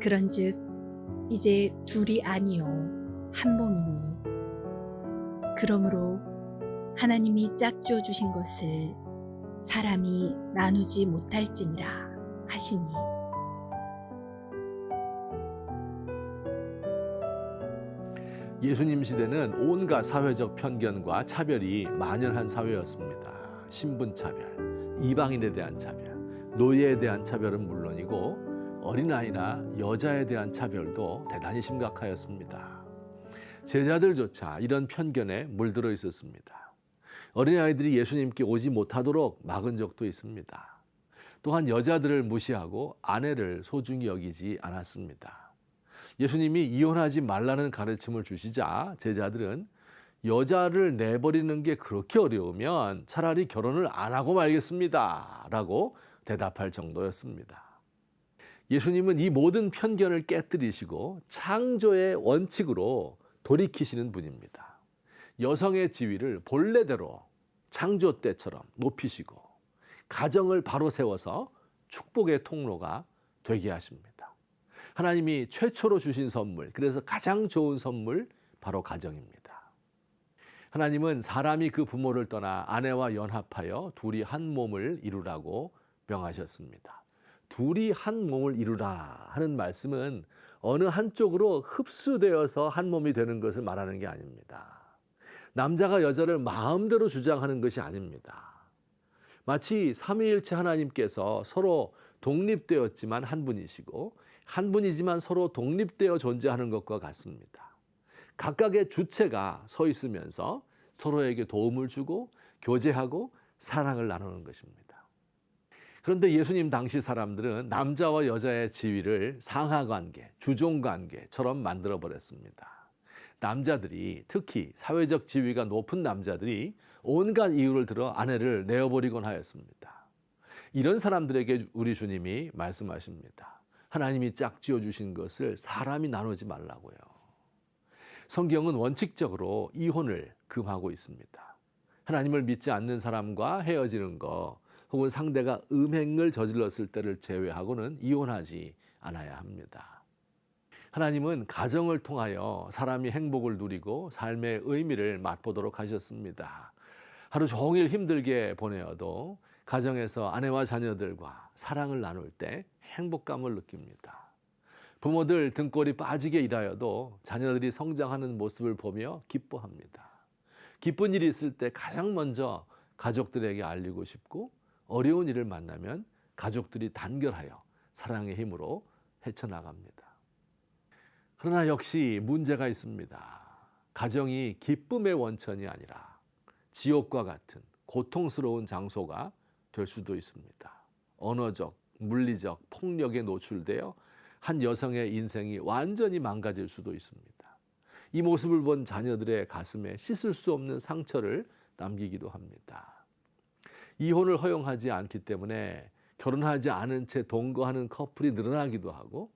그런즉 이제 둘이 아니요 한 몸이니 그러므로 하나님이 짝지어 주신 것을 사람이 나누지 못할지니라 하시니 예수님 시대는 온갖 사회적 편견과 차별이 만연한 사회였습니다. 신분차별, 이방인에 대한 차별, 노예에 대한 차별은 물론이고 어린아이나 여자에 대한 차별도 대단히 심각하였습니다. 제자들조차 이런 편견에 물들어 있었습니다. 어린아이들이 예수님께 오지 못하도록 막은 적도 있습니다. 또한 여자들을 무시하고 아내를 소중히 여기지 않았습니다. 예수님이 이혼하지 말라는 가르침을 주시자 제자들은 여자를 내버리는 게 그렇게 어려우면 차라리 결혼을 안 하고 말겠습니다 라고 대답할 정도였습니다. 예수님은 이 모든 편견을 깨뜨리시고 창조의 원칙으로 돌이키시는 분입니다. 여성의 지위를 본래대로 창조 때처럼 높이시고 가정을 바로 세워서 축복의 통로가 되게 하십니다. 하나님이 최초로 주신 선물, 그래서 가장 좋은 선물 바로 가정입니다. 하나님은 사람이 그 부모를 떠나 아내와 연합하여 둘이 한 몸을 이루라고 명하셨습니다. 둘이 한 몸을 이루라 하는 말씀은 어느 한쪽으로 흡수되어서 한 몸이 되는 것을 말하는 게 아닙니다. 남자가 여자를 마음대로 주장하는 것이 아닙니다. 마치 삼위일체 하나님께서 서로 독립되었지만 한 분이시고 한 분이지만 서로 독립되어 존재하는 것과 같습니다. 각각의 주체가 서 있으면서 서로에게 도움을 주고 교제하고 사랑을 나누는 것입니다. 그런데 예수님 당시 사람들은 남자와 여자의 지위를 상하관계, 주종관계처럼 만들어버렸습니다. 남자들이, 특히 사회적 지위가 높은 남자들이 온갖 이유를 들어 아내를 내어버리곤 하였습니다. 이런 사람들에게 우리 주님이 말씀하십니다. 하나님이 짝지어 주신 것을 사람이 나누지 말라고요. 성경은 원칙적으로 이혼을 금하고 있습니다. 하나님을 믿지 않는 사람과 헤어지는 것, 혹은 상대가 음행을 저질렀을 때를 제외하고는 이혼하지 않아야 합니다. 하나님은 가정을 통하여 사람이 행복을 누리고 삶의 의미를 맛보도록 하셨습니다. 하루 종일 힘들게 보내어도 가정에서 아내와 자녀들과 사랑을 나눌 때 행복감을 느낍니다. 부모들 등골이 빠지게 일하여도 자녀들이 성장하는 모습을 보며 기뻐합니다. 기쁜 일이 있을 때 가장 먼저 가족들에게 알리고 싶고 어려운 일을 만나면 가족들이 단결하여 사랑의 힘으로 헤쳐나갑니다. 그러나 역시 문제가 있습니다. 가정이 기쁨의 원천이 아니라 지옥과 같은 고통스러운 장소가 될 수도 있습니다. 언어적, 물리적 폭력에 노출되어 한 여성의 인생이 완전히 망가질 수도 있습니다. 이 모습을 본 자녀들의 가슴에 씻을 수 없는 상처를 남기기도 합니다. 이혼을 허용하지 않기 때문에 결혼하지 않은 채 동거하는 커플이 늘어나기도 하고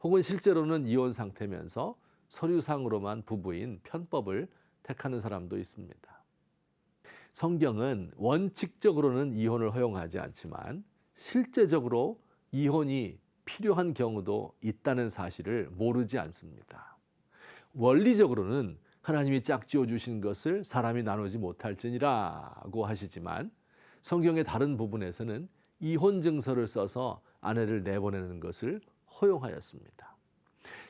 혹은 실제로는 이혼 상태면서 서류상으로만 부부인 편법을 택하는 사람도 있습니다. 성경은 원칙적으로는 이혼을 허용하지 않지만 실제적으로 이혼이 필요한 경우도 있다는 사실을 모르지 않습니다. 원리적으로는 하나님이 짝지어 주신 것을 사람이 나누지 못할지니라고 하시지만 성경의 다른 부분에서는 이혼 증서를 써서 아내를 내보내는 것을 허용하였습니다.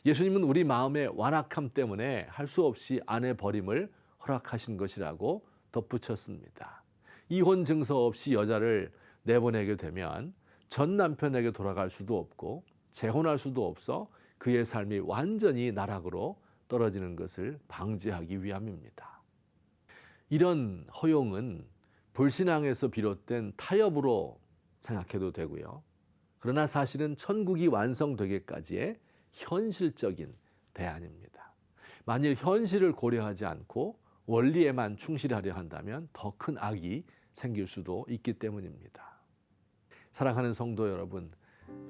예수님은 우리 마음의 완악함 때문에 할 수 없이 아내 버림을 허락하신 것이라고 덧붙였습니다. 이혼 증서 없이 여자를 내보내게 되면 전 남편에게 돌아갈 수도 없고 재혼할 수도 없어 그의 삶이 완전히 나락으로 떨어지는 것을 방지하기 위함입니다. 이런 허용은 불신앙에서 비롯된 타협으로 생각해도 되고요. 그러나 사실은 천국이 완성되기까지의 현실적인 대안입니다. 만일 현실을 고려하지 않고 원리에만 충실하려 한다면 더 큰 악이 생길 수도 있기 때문입니다. 사랑하는 성도 여러분,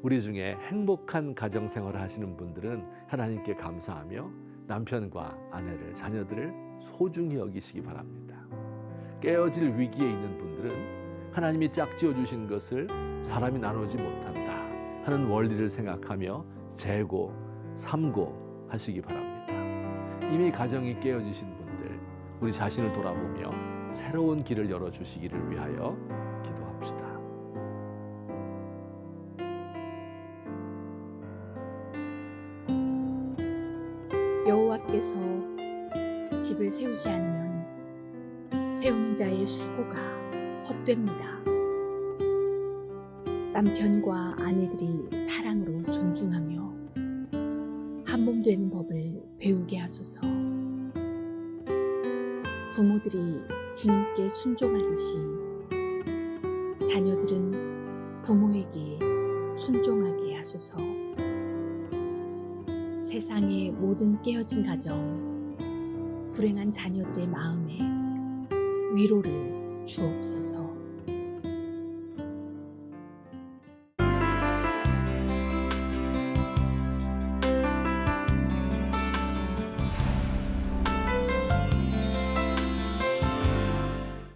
우리 중에 행복한 가정 생활을 하시는 분들은 하나님께 감사하며 남편과 아내를, 자녀들을 소중히 여기시기 바랍니다. 깨어질 위기에 있는 분들은 하나님이 짝지어 주신 것을 사람이 나누지 못한다 하는 원리를 생각하며 재고, 삼고 하시기 바랍니다. 이미 가정이 깨어지신 분들, 우리 자신을 돌아보며 새로운 길을 열어주시기를 위하여 기도합시다. 여호와께서 집을 세우지 않으면 세우는 자의 수고가 헛됩니다. 남편과 아내들이 사랑으로 존중하며 한몸 되는 법을 배우게 하소서. 부모들이 주님께 순종하듯이 자녀들은 부모에게 순종하게 하소서. 세상의 모든 깨어진 가정, 불행한 자녀들의 마음에 위로를 주옵소서.